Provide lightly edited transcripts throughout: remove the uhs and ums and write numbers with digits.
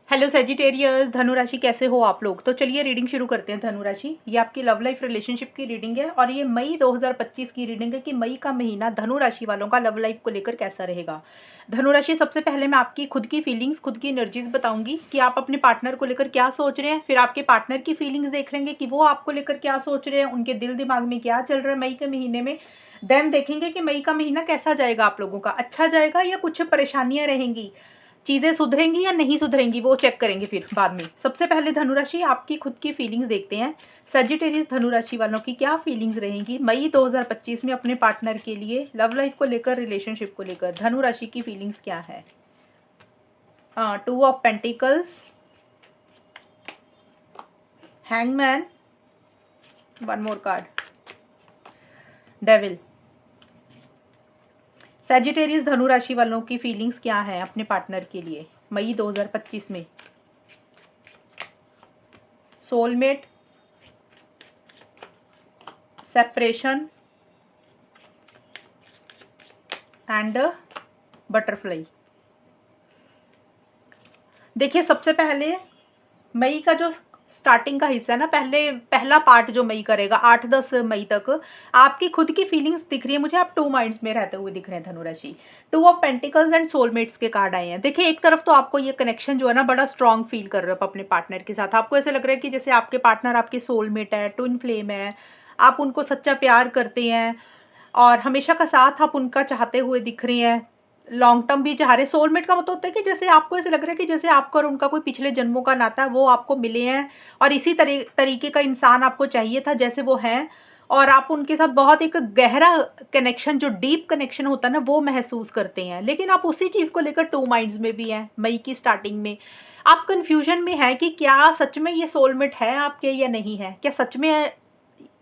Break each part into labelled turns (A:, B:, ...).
A: Hello Sagittarius, धनु राशि कैसे हो आप लोग। तो चलिए रीडिंग शुरू करते हैं। धनु राशि, ये आपकी लव लाइफ रिलेशनशिप की रीडिंग है और ये मई 2025 की रीडिंग है कि मई का महीना धनु राशि वालों का लव लाइफ को लेकर कैसा रहेगा। धनु राशि, सबसे पहले मैं आपकी खुद की फीलिंग्स, खुद की एनर्जीज बताऊंगी कि आप अपने पार्टनर को लेकर क्या सोच रहे हैं। फिर आपके पार्टनर की फीलिंग्स देख लेंगे कि वो आपको लेकर क्या सोच रहे हैं, उनके दिल दिमाग में क्या चल रहा है मई के महीने में। देन देखेंगे कि मई का महीना कैसा जाएगा, आप लोगों का अच्छा जाएगा या कुछ परेशानियां रहेंगी, चीज़ें सुधरेंगी या नहीं सुधरेंगी, वो चेक करेंगे फिर बाद में। सबसे पहले धनुराशि, आपकी खुद की फीलिंग्स देखते हैं। सजिटेरियस धनुराशि वालों की क्या फीलिंग्स रहेंगी मई 2025 में अपने पार्टनर के लिए, लव लाइफ को लेकर, रिलेशनशिप को लेकर। धनुराशि की फीलिंग्स क्या है। 2 of pentacles, hangman, one more card, devil. Sagittarius धनुराशि वालों की फीलिंग्स क्या है अपने पार्टनर के लिए मई 2025 में। Soulmate, separation and butterfly. देखिए, सबसे पहले मई का जो स्टार्टिंग का हिस्सा है ना, पहला पार्ट जो मई करेगा 8-10 मई तक, आपकी खुद की फीलिंग्स दिख रही है मुझे। आप 2 माइंड्स में रहते हुए दिख रहे हैं धनुराशि। 2 ऑफ पेंटिकल्स एंड सोलमेट्स के कार्ड आए हैं। देखिए, एक तरफ तो आपको ये कनेक्शन जो है ना बड़ा स्ट्रांग फील कर रहे हो अपने पार्टनर के साथ। आपको ऐसे लग रहा है कि जैसे आपके पार्टनर आपके सोलमेट है, ट्विन फ्लेम है, आप उनको सच्चा प्यार करते हैं और हमेशा का साथ आप उनका चाहते हुए दिख रहे हैं, लॉन्ग टर्म भी चाह रहे। सोलमेट का मतलब होता है कि जैसे आपको ऐसे लग रहा है कि जैसे आपका और उनका कोई पिछले जन्मों का नाता है, वो आपको मिले हैं और इसी तरीके का इंसान आपको चाहिए था जैसे वो हैं, और आप उनके साथ बहुत एक गहरा कनेक्शन, जो डीप कनेक्शन होता है ना, वो महसूस करते हैं। लेकिन आप उसी चीज़ को लेकर 2 माइंड्स में भी हैं मई की स्टार्टिंग में। आप कन्फ्यूजन में है कि क्या सच में ये सोलमेट है आपके या नहीं है। क्या सच में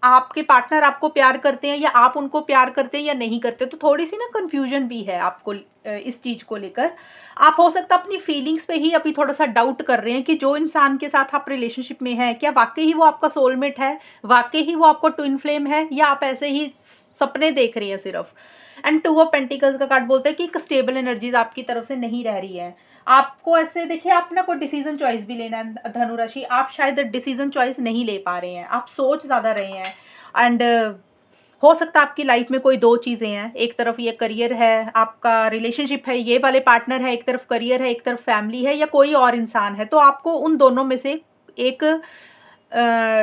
A: आपके पार्टनर आपको प्यार करते हैं या आप उनको प्यार करते हैं या नहीं करते। तो थोड़ी सी ना कन्फ्यूजन भी है आपको इस चीज़ को लेकर। आप हो सकता है अपनी फीलिंग्स पे ही अभी थोड़ा सा डाउट कर रहे हैं कि जो इंसान के साथ आप रिलेशनशिप में हैं, क्या वाकई ही वो आपका सोलमेट है, वाकई ही वो आपको ट्विन फ्लेम है, या आप ऐसे ही सपने देख रही हैं सिर्फ। एंड 2 ऑफ पेंटिकल्स का कार्ड बोलता है कि एक स्टेबल एनर्जीज आपकी तरफ से नहीं रह रही है। आपको ऐसे देखिए, आप ना कोई डिसीजन चॉइस भी लेना है धनुराशि, आप शायद डिसीजन चॉइस नहीं ले पा रहे हैं, आप सोच ज़्यादा रहे हैं। एंड हो सकता है आपकी लाइफ में कोई 2 चीज़ें हैं। एक तरफ ये करियर है, आपका रिलेशनशिप है, ये वाले पार्टनर है, एक तरफ करियर है, एक तरफ फैमिली है, या कोई और इंसान है। तो आपको उन दोनों में से एक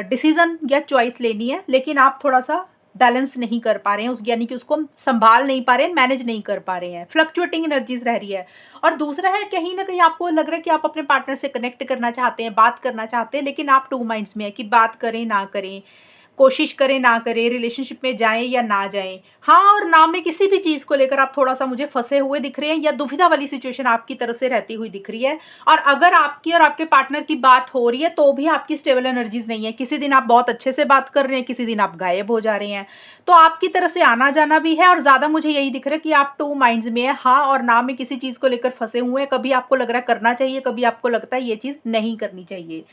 A: डिसीजन या चॉइस लेनी है, लेकिन आप थोड़ा सा बैलेंस नहीं कर पा रहे हैं, उस यानी कि उसको संभाल नहीं पा रहे हैं, मैनेज नहीं कर पा रहे हैं। फ्लक्चुएटिंग एनर्जीज रह रही है। और दूसरा है, कहीं ना कहीं आपको लग रहा है कि आप अपने पार्टनर से कनेक्ट करना चाहते हैं, बात करना चाहते हैं, लेकिन आप 2 माइंड्स में है कि बात करें ना करें, कोशिश करें ना करें, रिलेशनशिप में जाएं या ना जाएं। हाँ और ना में किसी भी चीज़ को लेकर आप थोड़ा सा मुझे फंसे हुए दिख रहे हैं, या दुविधा वाली सिचुएशन आपकी तरफ से रहती हुई दिख रही है। और अगर आपकी और आपके पार्टनर की बात हो रही है तो भी आपकी स्टेबल एनर्जीज नहीं है। किसी दिन आप बहुत अच्छे से बात कर रहे हैं, किसी दिन आप गायब हो जा रहे हैं। तो आपकी तरफ से आना जाना भी है, और ज़्यादा मुझे यही दिख रहा है कि आप 2 माइंड्स में है, हाँ और ना में किसी चीज़ को लेकर फंसे हुए हैं। कभी आपको लग रहा है करना चाहिए, कभी आपको लगता है ये चीज़ नहीं करनी चाहिए,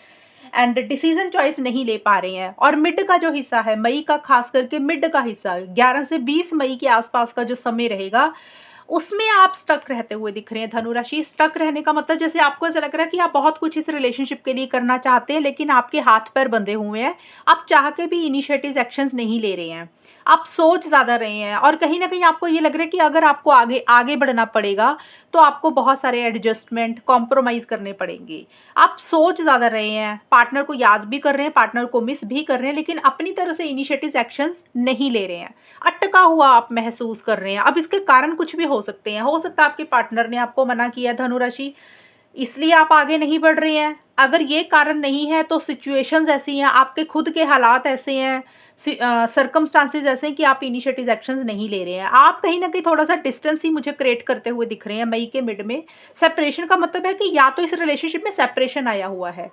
A: एंड डिसीजन चॉइस नहीं ले पा रहे हैं। और मिड का जो हिस्सा है मई का, खास करके मिड का हिस्सा 11 से 20 मई के आसपास का जो समय रहेगा, उसमें आप स्टक रहते हुए दिख रहे हैं धनुराशि। स्टक रहने का मतलब जैसे आपको ऐसा लग रहा है कि आप बहुत कुछ इस रिलेशनशिप के लिए करना चाहते हैं, लेकिन आपके हाथ पैर बंधे हुए हैं। आप चाह के भी इनिशिएटिव एक्शंस नहीं ले रहे हैं, आप सोच ज़्यादा रहे हैं। और कहीं ना कहीं आपको ये लग रहा है कि अगर आपको आगे आगे बढ़ना पड़ेगा तो आपको बहुत सारे एडजस्टमेंट, कॉम्प्रोमाइज़ करने पड़ेंगे। आप सोच ज़्यादा रहे हैं, पार्टनर को याद भी कर रहे हैं, पार्टनर को मिस भी कर रहे हैं, लेकिन अपनी तरफ से इनिशिएटिव एक्शंस नहीं ले रहे हैं। अटका हुआ आप महसूस कर रहे हैं। अब इसके कारण कुछ भी हो सकते हैं। हो सकता है आपके पार्टनर ने आपको मना किया धनुराशि, इसलिए आप आगे नहीं बढ़ रहे हैं। अगर ये कारण नहीं है तो सिचुएशंस ऐसी हैं, आपके खुद के हालात ऐसे हैं, सर्कमस्टांसेस ऐसे हैं कि आप इनिशिएटिव एक्शंस नहीं ले रहे हैं। आप कहीं ना कहीं थोड़ा सा डिस्टेंस ही मुझे क्रिएट करते हुए दिख रहे हैं मई के मिड में। सेपरेशन का मतलब है कि या तो इस रिलेशनशिप में सेपरेशन आया हुआ है,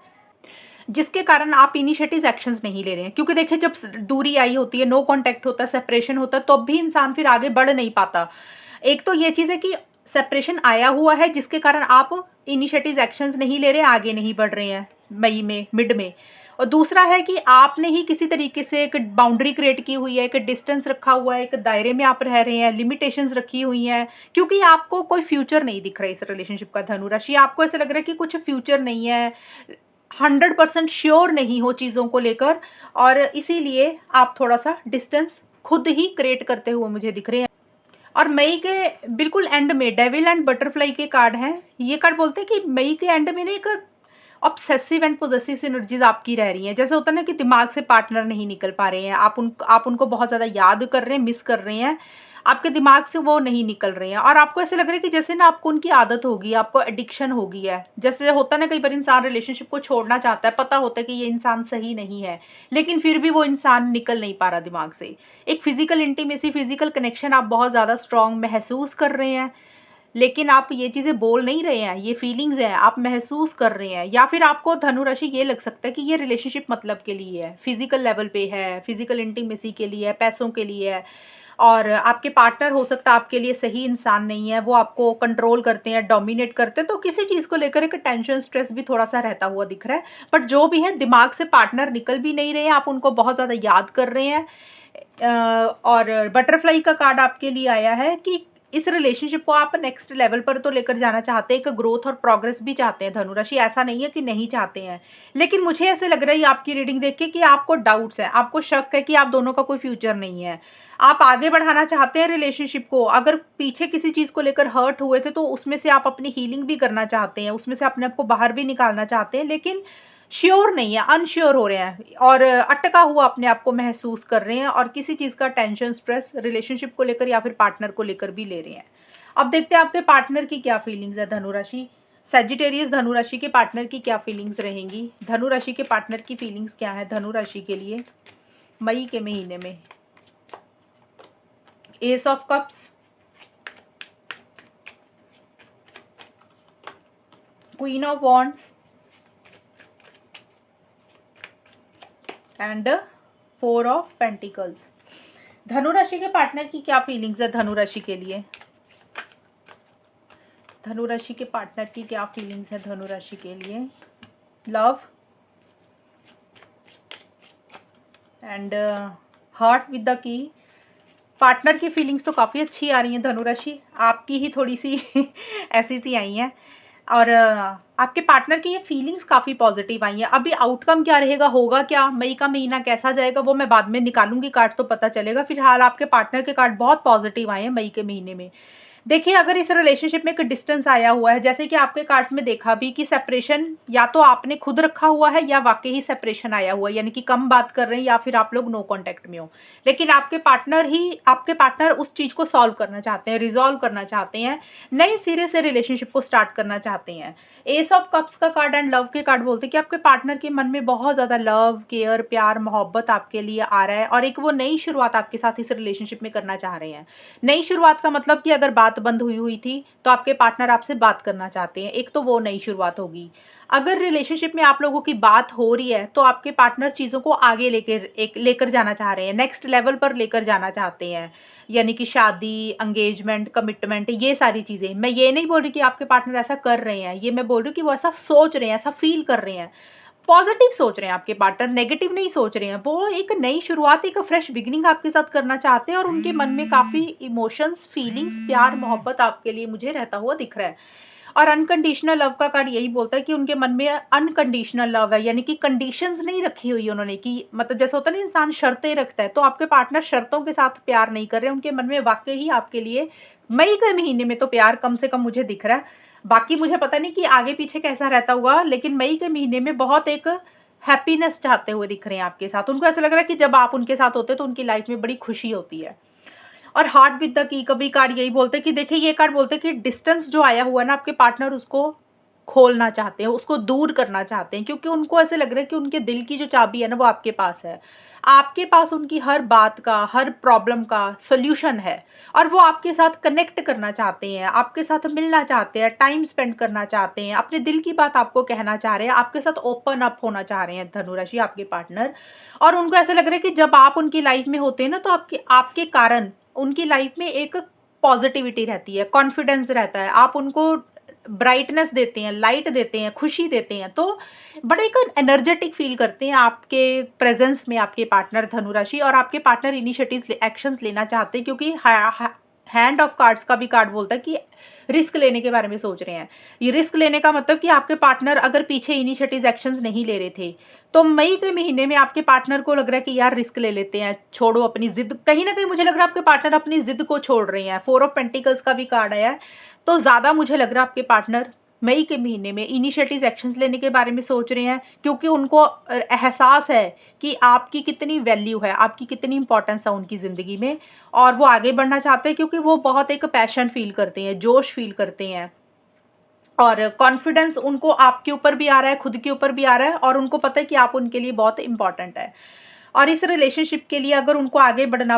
A: जिसके कारण आप इनिशिएटिव एक्शंस नहीं ले रहे हैं। क्योंकि देखिए, जब दूरी आई होती है, नो कांटेक्ट होता है, सेपरेशन होता है, तो भी इंसान फिर आगे बढ़ नहीं पाता। एक तो ये चीज़ है कि सेपरेशन आया हुआ है, जिसके कारण आप इनिशिएटिव एक्शंस नहीं ले रहे, आगे नहीं बढ़ रहे हैं मई में, मिड में। और दूसरा है कि आपने ही किसी तरीके से एक बाउंड्री क्रिएट की हुई है, एक डिस्टेंस रखा हुआ है, एक दायरे में आप रह रहे हैं, लिमिटेशंस रखी हुई हैं, क्योंकि आपको कोई फ्यूचर नहीं दिख रहा है इस रिलेशनशिप का धनु राशि। आपको ऐसा लग रहा है कि कुछ फ्यूचर नहीं है, 100% श्योर नहीं हो चीज़ों को लेकर, और इसीलिए आप थोड़ा सा डिस्टेंस खुद ही क्रिएट करते हुए मुझे दिख रहे हैं। और मई के बिल्कुल एंड में डेविल एंड बटरफ्लाई के कार्ड हैं। ये कार्ड बोलते हैं कि मई के एंड में ना एक ऑब्सेसिव एंड पोजेसिव एनर्जीज आपकी रह रही हैं। जैसे होता है ना कि दिमाग से पार्टनर नहीं निकल पा रहे हैं, आप उनको बहुत ज़्यादा याद कर रहे हैं, मिस कर रहे हैं, आपके दिमाग से वो नहीं निकल रहे हैं, और आपको ऐसे लग रहा है कि जैसे ना आपको उनकी आदत होगी, आपको एडिक्शन हो गई है। जैसे होता है ना, कई बार इंसान रिलेशनशिप को छोड़ना चाहता है, पता होता है कि ये इंसान सही नहीं है, लेकिन फिर भी वो इंसान निकल नहीं पा रहा दिमाग से। एक फिजिकल इंटीमेसी, फिजिकल कनेक्शन आप बहुत ज़्यादा स्ट्रॉन्ग महसूस कर रहे हैं, लेकिन आप ये चीज़ें बोल नहीं रहे हैं, ये फीलिंग्स हैं, आप महसूस कर रहे हैं। या फिर आपको धनु राशि ये लग सकता है कि ये रिलेशनशिप मतलब के लिए है, फिजिकल लेवल पे है, फिजिकल इंटीमेसी के लिए है, पैसों के लिए है, और आपके पार्टनर हो सकता है आपके लिए सही इंसान नहीं है, वो आपको कंट्रोल करते हैं, डोमिनेट करते हैं, तो किसी चीज़ को लेकर एक टेंशन स्ट्रेस भी थोड़ा सा रहता हुआ दिख रहा है। बट जो भी है, दिमाग से पार्टनर निकल भी नहीं रहे हैं, आप उनको बहुत ज़्यादा याद कर रहे हैं। और बटरफ्लाई का कार्ड आपके लिए आया है कि इस रिलेशनशिप को आप नेक्स्ट लेवल पर तो लेकर जाना चाहते हैं, एक ग्रोथ और प्रोग्रेस भी चाहते हैं धनु राशि, ऐसा नहीं है कि नहीं चाहते हैं। लेकिन मुझे ऐसे लग रहा है आपकी रीडिंग देख के कि आपको डाउट्स है, आपको शक है कि आप दोनों का कोई फ्यूचर नहीं है। आप आगे बढ़ाना चाहते हैं रिलेशनशिप को, अगर पीछे किसी चीज़ को लेकर हर्ट हुए थे तो उसमें से आप अपनी हीलिंग भी करना चाहते हैं, उसमें से अपने आप को बाहर भी निकालना चाहते हैं, लेकिन श्योर नहीं है, अनश्योर हो रहे हैं, और अटका हुआ अपने आप को महसूस कर रहे हैं, और किसी चीज़ का टेंशन स्ट्रेस रिलेशनशिप को लेकर या फिर पार्टनर को लेकर भी ले रहे हैं। अब देखते हैं आपके पार्टनर की क्या फीलिंग्स है धनु राशि। सेजिटेरियस धनु राशि के पार्टनर की क्या फीलिंग्स रहेंगी, धनु राशि के पार्टनर की फीलिंग्स क्या है धनु राशि के लिए मई के महीने में। S of cups, queen of wands and 4 of pentacles. धनु राशि के पार्टनर की क्या फीलिंग्स है धनु राशि के लिए, धनु राशि के पार्टनर की क्या फीलिंग्स है धनु राशि के लिए। Love and heart with the key. Partner की फीलिंग्स तो काफ़ी अच्छी आ रही हैं धनु राशि, आपकी ही थोड़ी सी ऐसी सी आई हैं, और आपके पार्टनर की ये फीलिंग्स काफ़ी पॉजिटिव आई हैं। अभी आउटकम क्या रहेगा, होगा क्या, मई का महीना कैसा जाएगा, वो मैं बाद में निकालूंगी कार्ड्स तो पता चलेगा। फिलहाल आपके पार्टनर के कार्ड बहुत पॉजिटिव आए हैं मई के महीने में। देखिए, अगर इस रिलेशनशिप में एक डिस्टेंस आया हुआ है, जैसे कि आपके कार्ड्स में देखा भी कि सेपरेशन या तो आपने खुद रखा हुआ है या वाकई ही सेपरेशन आया हुआ है, यानी कि कम बात कर रहे हैं या फिर आप लोग नो कांटेक्ट में हो, लेकिन आपके पार्टनर उस चीज़ को सॉल्व करना चाहते हैं, रिजॉल्व करना चाहते हैं, नए सिरे से रिलेशनशिप को स्टार्ट करना चाहते हैं। एस ऑफ कप्स का कार्ड एंड लव के कार्ड बोलते हैं कि आपके पार्टनर के मन में बहुत ज़्यादा लव, केयर, प्यार, मोहब्बत आपके लिए आ रहा है, और एक वो नई शुरुआत आपके साथ इस रिलेशनशिप में करना चाह रहे हैं। नई शुरुआत का मतलब कि अगर बात बंद हुई थी तो आपके पार्टनर आपसे बात करना चाहते हैं, एक तो वो नई शुरुआत होगी। अगर रिलेशनशिप में आप लोगों की बात हो रही है तो आपके पार्टनर चीज़ों को आगे लेकर जाना चाह रहे हैं, नेक्स्ट लेवल पर लेकर जाना चाहते हैं, यानी कि शादी, एंगेजमेंट, कमिटमेंट, ये सारी चीज़ें। मैं ये नहीं बोल रही कि आपके पार्टनर ऐसा कर रहे हैं, ये मैं बोल रही हूँ कि वो ऐसा सोच रहे हैं, ऐसा फील कर रहे हैं, पॉजिटिव सोच रहे हैं आपके पार्टनर, नेगेटिव नहीं सोच रहे हैं। वो एक नई शुरुआत, एक फ्रेश बिगिनिंग आपके साथ करना चाहते हैं, और उनके मन में काफ़ी इमोशंस, फीलिंग्स, प्यार, मोहब्बत आपके लिए मुझे रहता हुआ दिख रहा है। और अनकंडीशनल लव का कार्ड यही बोलता है कि उनके मन में अनकंडीशनल लव है, यानी कि कंडीशंस नहीं रखी हुई उन्होंने, कि मतलब जैसे होता है ना इंसान शर्तें रखता है, तो आपके पार्टनर शर्तों के साथ प्यार नहीं कर रहे, उनके मन में वाकई ही आपके लिए मई के महीने में तो प्यार कम से कम मुझे दिख रहा है। बाकी मुझे पता नहीं कि आगे पीछे कैसा रहता हुआ, लेकिन मई के महीने में बहुत एक हैप्पीनेस चाहते हुए दिख रहे हैं आपके साथ। उनको ऐसा लग रहा है कि जब आप उनके साथ होते हैं तो उनकी लाइफ में बड़ी खुशी होती है। और हार्ट विद द की कभी कार्ड यही बोलते हैं कि देखिए, ये कार्ड बोलते हैं कि डिस्टेंस जो आया हुआ है ना, आपके पार्टनर उसको खोलना चाहते हैं, उसको दूर करना चाहते हैं, क्योंकि उनको ऐसे लग रहा है कि उनके दिल की जो चाबी है ना वो आपके पास है, आपके पास उनकी हर बात का, हर प्रॉब्लम का सॉल्यूशन है, और वो आपके साथ कनेक्ट करना चाहते हैं, आपके साथ मिलना चाहते हैं, टाइम स्पेंड करना चाहते हैं, अपने दिल की बात आपको कहना चाह रहे हैं, आपके साथ ओपन अप होना चाह रहे हैं धनु राशि आपके पार्टनर। और उनको ऐसा लग रहा है कि जब आप उनकी लाइफ में होते हैं ना, तो आपके कारण उनकी लाइफ में एक पॉजिटिविटी रहती है, कॉन्फिडेंस रहता है, आप उनको ब्राइटनेस देते हैं, लाइट देते हैं, खुशी देते हैं। तो बड़ा एक एनर्जेटिक फ़ील करते हैं आपके प्रेज़ेंस में आपके पार्टनर धनु राशि, और आपके पार्टनर इनिशिएटिव्स एक्शंस लेना चाहते हैं, क्योंकि हैंड ऑफ कार्ड्स का भी कार्ड बोलता है कि रिस्क लेने के बारे में सोच रहे हैं। ये रिस्क लेने का मतलब कि आपके पार्टनर अगर पीछे इनिशिएटिव एक्शंस नहीं ले रहे थे, तो मई के महीने में आपके पार्टनर को लग रहा है कि यार रिस्क ले लेते हैं, छोड़ो अपनी ज़िद। कहीं न कहीं मुझे लग रहा है आपके पार्टनर अपनी ज़िद को छोड़ रहे हैं। 4 ऑफ पेंटिकल्स का भी कार्ड आया है, तो ज़्यादा मुझे लग रहा है आपके पार्टनर मई के महीने में इनिशिएटिव एक्शंस लेने के बारे में सोच रहे हैं, क्योंकि उनको एहसास है कि आपकी कितनी वैल्यू है, आपकी कितनी इंपॉर्टेंस है उनकी ज़िंदगी में, और वो आगे बढ़ना चाहते हैं, क्योंकि वो बहुत एक पैशन फ़ील करते हैं, जोश फ़ील करते हैं, और कॉन्फिडेंस उनको आपके ऊपर भी आ रहा है, खुद के ऊपर भी आ रहा है, और उनको पता है कि आप उनके लिए बहुत इम्पोर्टेंट है। और इस रिलेशनशिप के लिए अगर उनको आगे बढ़ना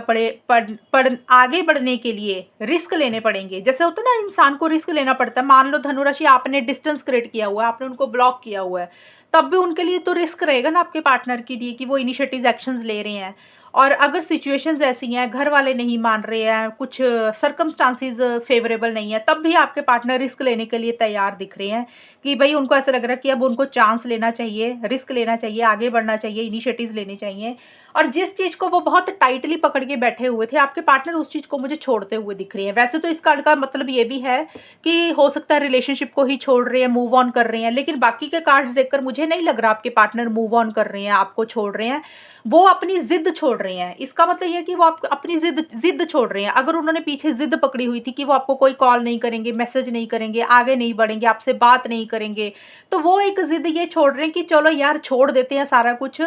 A: आगे बढ़ने के लिए रिस्क लेने पड़ेंगे। जैसे होता है ना, इंसान को रिस्क लेना पड़ता है। मान लो धनु राशि आपने डिस्टेंस क्रिएट किया हुआ है, आपने उनको ब्लॉक किया हुआ है, तब भी उनके लिए तो रिस्क रहेगा ना आपके पार्टनर के लिए, कि वो इनिशिएटिव एक्शंस ले रहे हैं। और अगर सिचुएशंस ऐसी हैं, घर वाले नहीं मान रहे हैं, कुछ सर्कमस्टांसेस फेवरेबल नहीं है, तब भी आपके पार्टनर रिस्क लेने के लिए तैयार दिख रहे हैं, कि भाई उनको ऐसा लग रहा है कि अब उनको चांस लेना चाहिए, रिस्क लेना चाहिए, आगे बढ़ना चाहिए, इनिशिएटिव्स लेने चाहिए। और जिस चीज़ को वो बहुत टाइटली पकड़ के बैठे हुए थे, आपके पार्टनर उस चीज़ को मुझे छोड़ते हुए दिख रही है। वैसे तो इस कार्ड का मतलब ये भी है कि हो सकता है रिलेशनशिप को ही छोड़ रहे हैं, मूव ऑन कर रहे हैं, लेकिन बाकी के कार्ड्स देखकर मुझे नहीं लग रहा आपके पार्टनर मूव ऑन कर रहे हैं, आपको छोड़ रहे हैं। वो अपनी ज़िद छोड़ रहे हैं। इसका मतलब ये है कि वो आप अपनी ज़िद ज़िद छोड़ रहे हैं। अगर उन्होंने पीछे ज़िद पकड़ी हुई थी कि वो आपको कोई कॉल नहीं करेंगे, मैसेज नहीं करेंगे, आगे नहीं बढ़ेंगे, आपसे बात नहीं करेंगे, तो वो एक ज़िद ये छोड़ रहे हैं कि चलो यार छोड़ देते हैं सारा कुछ,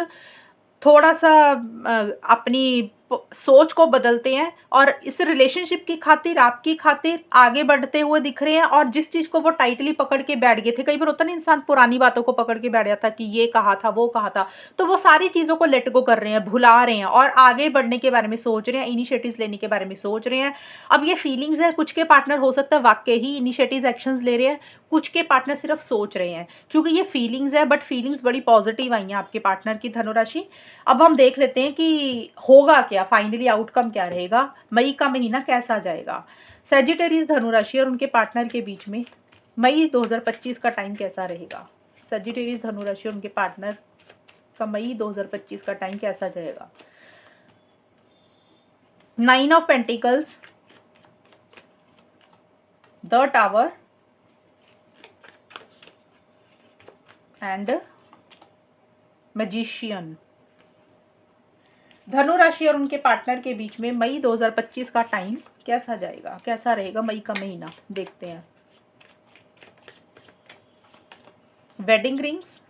A: थोड़ा-सा अपनी सोच को बदलते हैं, और इस रिलेशनशिप की खातिर, आपकी खातिर आगे बढ़ते हुए दिख रहे हैं। और जिस चीज़ को वो टाइटली पकड़ के बैठ गए थे, कई बार होता है ना इंसान पुरानी बातों को पकड़ के बैठ जाता कि ये कहा था, वो कहा था, तो वो सारी चीज़ों को लेट गो कर रहे हैं, भुला रहे हैं, और आगे बढ़ने के बारे में सोच रहे हैं, इनिशिएटिव्स लेने के बारे में सोच रहे हैं। अब ये फीलिंग्स है, कुछ के पार्टनर हो सकता है वाक़ई ही इनिशिएटिव्स एक्शंस ले रहे हैं, कुछ के पार्टनर सिर्फ सोच रहे हैं, क्योंकि ये फीलिंग्स है, बट फीलिंग्स बड़ी पॉजिटिव आई हैं आपके पार्टनर की धनु राशि। अब हम देख लेते हैं कि होगा क्या, फाइनली आउटकम क्या रहेगा, मई का महीना कैसा जाएगा। सजिटेरियस धनु राशि और उनके पार्टनर के बीच में मई 2025 का टाइम कैसा रहेगा। सजिटेरियस धनु राशि और उनके पार्टनर का मई 2025 का टाइम कैसा जाएगा। 9 of pentacles, the tower and magician. धनु राशि और उनके पार्टनर के बीच में मई 2025 का टाइम कैसा जाएगा, कैसा रहेगा मई का महीना, देखते हैं। Wedding rings,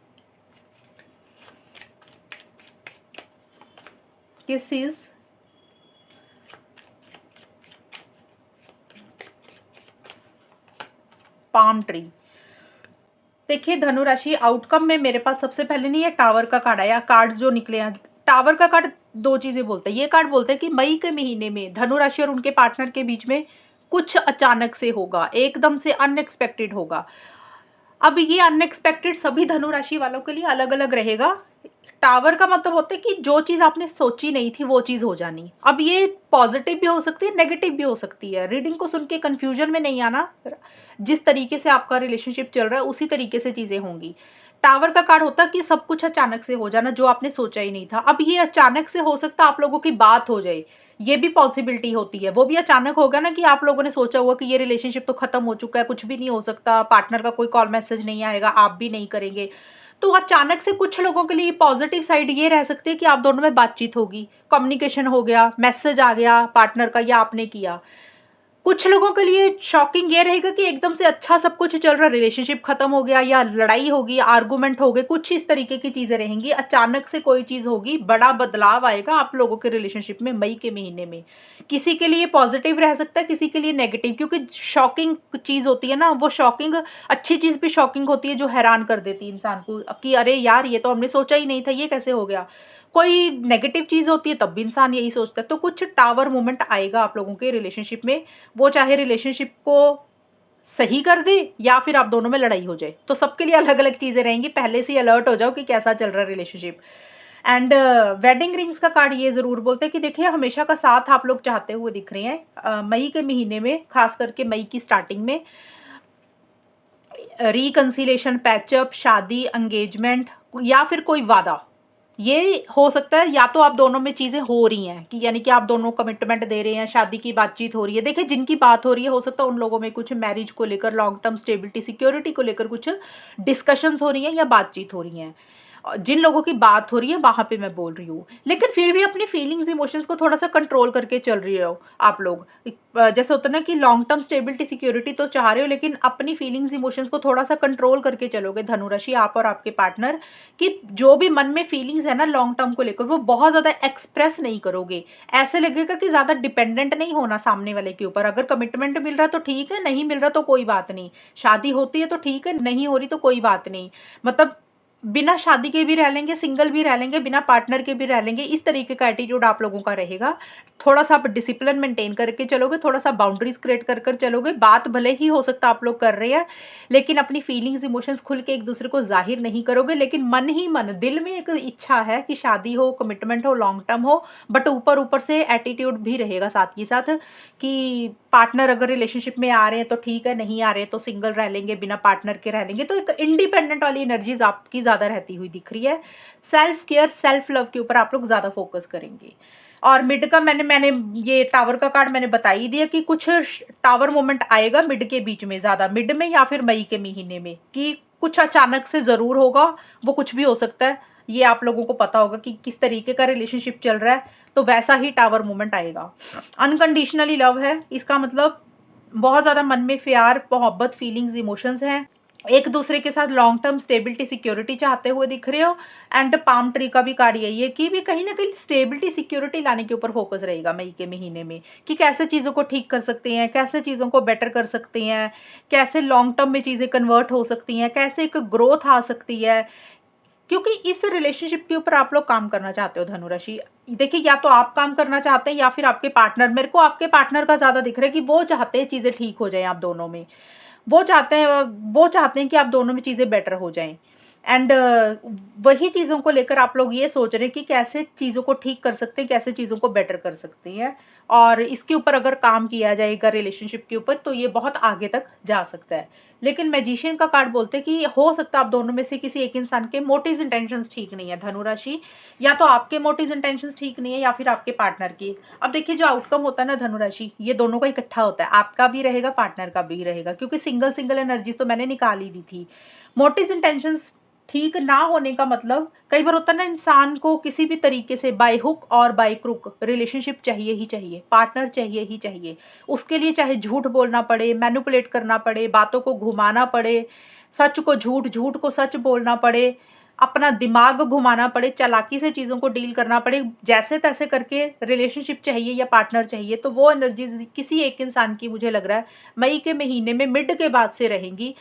A: kisses, palm tree. देखिए धनु राशि, आउटकम में मेरे पास सबसे पहले नहीं है टावर का कार्ड आया। कार्ड्स जो निकले हैं, टावर का कार्ड दो चीजें बोलता है। ये कार्ड बोलता है कि मई के महीने में धनु राशि और उनके पार्टनर के बीच में कुछ अचानक से होगा, एकदम से अनएक्सपेक्टेड होगा। अब ये अनएक्सपेक्टेड सभी धनु राशि वालों के लिए अलग अलग रहेगा। टावर का मतलब होता है कि जो चीज़ आपने सोची नहीं थी वो चीज़ हो जानी। अब ये पॉजिटिव भी हो सकती है, नेगेटिव भी हो सकती है। रीडिंग को सुन के कन्फ्यूजन में नहीं आना, जिस तरीके से आपका रिलेशनशिप चल रहा है उसी तरीके से चीज़ें होंगी। टावर का कार्ड होता है कि सब कुछ अचानक से हो जाना, जो आपने सोचा ही नहीं था। अब ये अचानक से हो सकता है आप लोगों की बात हो जाए, ये भी पॉसिबिलिटी होती है। वो भी अचानक होगा ना, कि आप लोगों ने सोचा हुआ कि ये रिलेशनशिप तो खत्म हो चुका है, कुछ भी नहीं हो सकता, पार्टनर का कोई कॉल मैसेज नहीं आएगा, आप भी नहीं करेंगे। तो अचानक से कुछ लोगों के लिए पॉजिटिव साइड ये रह सकती है कि आप दोनों में बातचीत होगी, कम्युनिकेशन हो गया, मैसेज आ गया पार्टनर का या आपने किया। कुछ लोगों के लिए शॉकिंग ये रहेगा कि एकदम से अच्छा सब कुछ चल रहा, रिलेशनशिप खत्म हो गया, या लड़ाई होगी, आर्गुमेंट हो गए, कुछ इस तरीके की चीजें रहेंगी। अचानक से कोई चीज होगी, बड़ा बदलाव आएगा आप लोगों के रिलेशनशिप में मई के महीने में। किसी के लिए पॉजिटिव रह सकता है, किसी के लिए नेगेटिव, क्योंकि शॉकिंग चीज होती है ना, वो शॉकिंग, अच्छी चीज भी शॉकिंग होती है, जो हैरान कर देती है इंसान को कि अरे यार ये तो हमने सोचा ही नहीं था, ये कैसे हो गया। कोई नेगेटिव चीज होती है तब भी इंसान यही सोचता है। तो कुछ टावर मोमेंट आएगा आप लोगों के रिलेशनशिप में, वो चाहे रिलेशनशिप को सही कर दे या फिर आप दोनों में लड़ाई हो जाए। तो सबके लिए अलग अलग चीजें रहेंगी, पहले से ही अलर्ट हो जाओ कि कैसा चल रहा है रिलेशनशिप। एंड वेडिंग रिंग्स का कार्ड ये जरूर बोलते हैं कि देखिए हमेशा का साथ आप लोग चाहते हुए दिख रहे हैं मई के महीने में, खास करके मई की स्टार्टिंग में। रिकंसिलेशन, पैचअप, शादी, एंगेजमेंट या फिर कोई वादा। ये हो सकता है, या तो आप दोनों में चीज़ें हो रही हैं कि यानी कि आप दोनों कमिटमेंट दे रहे हैं, शादी की बातचीत हो रही है। देखिए, जिनकी बात हो रही है, हो सकता है उन लोगों में कुछ मैरिज को लेकर, लॉन्ग टर्म स्टेबिलिटी, सिक्योरिटी को लेकर कुछ डिस्कशंस हो रही हैं या बातचीत हो रही हैं। जिन लोगों की बात हो रही है वहाँ पे मैं बोल रही हूँ। लेकिन फिर भी अपनी फीलिंग्स, इमोशंस को थोड़ा-सा कंट्रोल करके चल रही हो आप लोग। जैसे होता है ना कि लॉन्ग टर्म स्टेबिलिटी, सिक्योरिटी तो चाह रहे हो, लेकिन अपनी फीलिंग्स, इमोशंस को थोड़ा-सा कंट्रोल करके चलोगे धनु राशि, आप और आपके पार्टनर, कि जो भी मन में फीलिंग्स है ना लॉन्ग टर्म को लेकर, वो बहुत ज़्यादा एक्सप्रेस नहीं करोगे। ऐसे लगेगा कि ज़्यादा डिपेंडेंट नहीं होना सामने वाले के ऊपर। अगर कमिटमेंट मिल रहा है तो ठीक है, नहीं मिल रहा तो कोई बात नहीं। शादी होती है तो ठीक है, नहीं हो रही तो कोई बात नहीं। मतलब बिना शादी के भी रह लेंगे, सिंगल भी रह लेंगे, बिना पार्टनर के भी रह लेंगे, इस तरीके का एटीट्यूड आप लोगों का रहेगा। थोड़ा-सा आप डिसिप्लिन मेंटेन करके चलोगे, थोड़ा-सा बाउंड्रीज़ क्रिएट कर कर चलोगे। बात भले ही हो सकता है आप लोग कर रहे हैं, लेकिन अपनी फीलिंग्स, इमोशंस खुल के एक-दूसरे को ज़ाहिर नहीं करोगे, लेकिन मन ही मन, दिल में एक इच्छा है कि शादी हो, कमिटमेंट हो, लॉन्ग टर्म हो, बट ऊपर-ऊपर से एटीट्यूड भी रहेगा साथ ही साथ कि पार्टनर अगर रिलेशनशिप में आ रहे हैं तो ठीक है, नहीं आ रहे तो सिंगल रह लेंगे, बिना पार्टनर के रह लेंगे। तो एक इंडिपेंडेंट वाली एनर्जीज़ आपकी ज़्यादा रहती हुई दिख रही है। सेल्फ केयर, सेल्फ लव के ऊपर आप लोग ज़्यादा फोकस करेंगे। और मिड का मैंने मैंने ये टावर का कार्ड मैंने बता ही दिया कि कुछ टावर मोमेंट आएगा मिड के बीच में, ज़्यादा मिड में या फिर मई के महीने में, कि कुछ अचानक से ज़रूर होगा, वो कुछ भी हो सकता है। ये आप लोगों को पता होगा कि किस तरीके का रिलेशनशिप चल रहा है, तो वैसा ही टावर मोमेंट आएगा। अनकंडीशनली लव है, इसका मतलब बहुत ज़्यादा मन में प्यार, मोहब्बत, फीलिंग्स, इमोशंस हैं। एक दूसरे के साथ लॉन्ग टर्म स्टेबिलिटी, सिक्योरिटी चाहते हुए दिख रहे हो। एंड पाम ट्री का भी कार्ड यही है कि भी कहीं ना कहीं स्टेबिलिटी, सिक्योरिटी लाने के ऊपर फोकस रहेगा मई के महीने में, कि कैसे चीज़ों को ठीक कर सकते हैं, कैसे चीज़ों को बेटर कर सकते हैं, कैसे लॉन्ग टर्म में चीज़ें कन्वर्ट हो सकती हैं, कैसे एक ग्रोथ आ सकती है। क्योंकि इस रिलेशनशिप के ऊपर आप लोग काम करना चाहते हो धनु राशि। देखिए, या तो आप काम करना चाहते हैं या फिर आपके पार्टनर। मेरे को आपके पार्टनर का ज़्यादा दिख रहा है कि वो चाहते हैं चीज़ें ठीक हो जाएँ आप दोनों में। वो चाहते हैं कि आप दोनों में चीज़ें बेटर हो जाएँ। एंड वही चीज़ों को लेकर आप लोग ये सोच रहे हैं कि कैसे चीज़ों को ठीक कर सकते हैं, कैसे चीज़ों को बेटर कर सकते हैं। और इसके ऊपर अगर काम किया जाएगा रिलेशनशिप के ऊपर, तो ये बहुत आगे तक जा सकता है। लेकिन मैजिशियन का कार्ड बोलते हैं कि हो सकता है आप दोनों में से किसी एक इंसान के मोटिव्स, इंटेंशंस ठीक नहीं है धनु राशि। या तो आपके मोटिव्स, इंटेंशंस ठीक नहीं है या फिर आपके पार्टनर की। अब देखिए, जो आउटकम होता है ना धनु राशि, ये दोनों का इकट्ठा होता है। आपका भी रहेगा, पार्टनर का भी रहेगा, क्योंकि सिंगल सिंगल एनर्जीज तो मैंने निकाल ही दी थी। मोटिव्स, इंटेंशंस ठीक ना होने का मतलब, कई बार होता है ना, इंसान को किसी भी तरीके से बाय हुक और बाय क्रुक रिलेशनशिप चाहिए ही चाहिए, पार्टनर चाहिए ही चाहिए। उसके लिए चाहे झूठ बोलना पड़े, मैनिपुलेट करना पड़े, बातों को घुमाना पड़े, सच को झूठ, झूठ को सच बोलना पड़े, अपना दिमाग घुमाना पड़े, चालाकी से चीज़ों को डील करना पड़े, जैसे तैसे करके रिलेशनशिप चाहिए या पार्टनर चाहिए। तो वो एनर्जीज किसी एक इंसान की, मुझे लग रहा है मई के महीने में मिड के बाद से रहेंगी।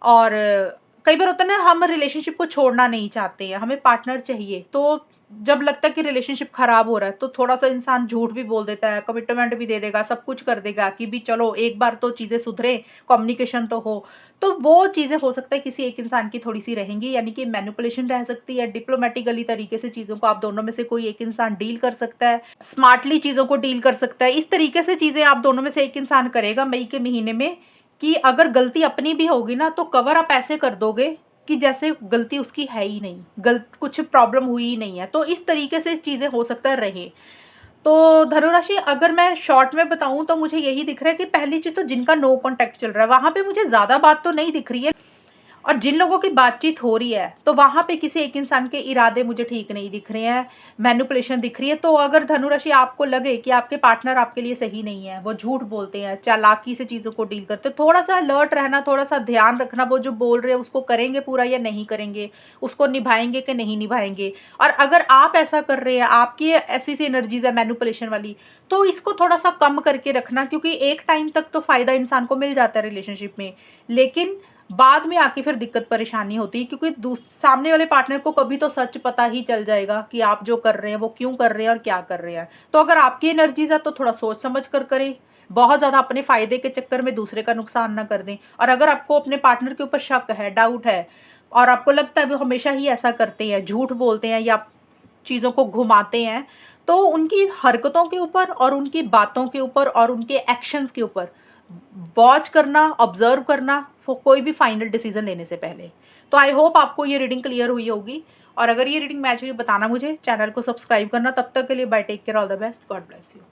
A: और कई बार होता है ना, हम रिलेशनशिप को छोड़ना नहीं चाहते हैं, हमें पार्टनर चाहिए। तो जब लगता है कि रिलेशनशिप खराब हो रहा है, तो थोड़ा-सा इंसान झूठ भी बोल देता है, कमिटमेंट भी दे देगा, सब कुछ कर देगा कि भी चलो एक बार तो चीज़ें सुधरे, कम्युनिकेशन तो हो। तो वो चीज़ें हो सकता है किसी एक इंसान की थोड़ी-सी रहेंगी, यानी कि मैनिपुलेशन रह सकती है, डिप्लोमैटिकली तरीके से चीज़ों को आप दोनों में से कोई एक इंसान डील कर सकता है, स्मार्टली चीज़ों को डील कर सकता है। इस तरीके से चीज़ें आप दोनों में से एक इंसान करेगा मई के महीने में, कि अगर गलती अपनी भी होगी ना, तो कवर अप ऐसे कर दोगे कि जैसे गलती उसकी है ही नहीं, कुछ प्रॉब्लम हुई ही नहीं है। तो इस तरीके से चीज़ें हो सकता है रहे। तो धनुराशि, अगर मैं शॉर्ट में बताऊँ तो मुझे यही दिख रहा है कि पहली चीज़ तो जिनका नो कॉन्टैक्ट चल रहा है, वहाँ पे मुझे ज़्यादा बात तो नहीं दिख रही है। और जिन लोगों की बातचीत हो रही है, तो वहाँ पे किसी एक इंसान के इरादे मुझे ठीक नहीं दिख रहे हैं, मैनिपुलेशन दिख रही है। तो अगर धनुराशि आपको लगे कि आपके पार्टनर आपके लिए सही नहीं है, वो झूठ बोलते हैं, चालाकी से चीज़ों को डील करते हैं, थोड़ा-सा अलर्ट रहना, थोड़ा-सा ध्यान रखना, वो जो बोल रहे हैं उसको करेंगे पूरा या नहीं करेंगे, उसको निभाएँगे कि नहीं निभाएँगे। और अगर आप ऐसा कर रहे हैं, आपकी ऐसी-सी एनर्जीज़ है मैनिपुलेशन वाली, तो इसको थोड़ा-सा कम करके रखना, क्योंकि एक टाइम तक तो फ़ायदा इंसान को मिल जाता है रिलेशनशिप में, लेकिन बाद में आके फिर दिक्कत परेशानी होती है, क्योंकि सामने वाले पार्टनर को कभी तो सच पता ही चल जाएगा कि आप जो कर रहे हैं वो क्यों कर रहे हैं और क्या कर रहे हैं। तो अगर आपकी एनर्जीज है तो थोड़ा सोच समझ कर करें, बहुत ज़्यादा अपने फ़ायदे के चक्कर में दूसरे का नुकसान ना कर दें। और अगर आपको अपने पार्टनर के ऊपर शक है, डाउट है, और आपको लगता है वो हमेशा ही ऐसा करते हैं, झूठ बोलते हैं या चीज़ों को घुमाते हैं, तो उनकी हरकतों के ऊपर और उनकी बातों के ऊपर और उनके एक्शंस के ऊपर वॉच करना, ऑब्जर्व करना कोई भी फाइनल डिसीजन लेने से पहले। तो आई होप आपको ये रीडिंग क्लियर हुई होगी, और अगर ये रीडिंग मैच हुई बताना मुझे, चैनल को सब्सक्राइब करना। तब तक के लिए bye, take care, all the best, God bless you.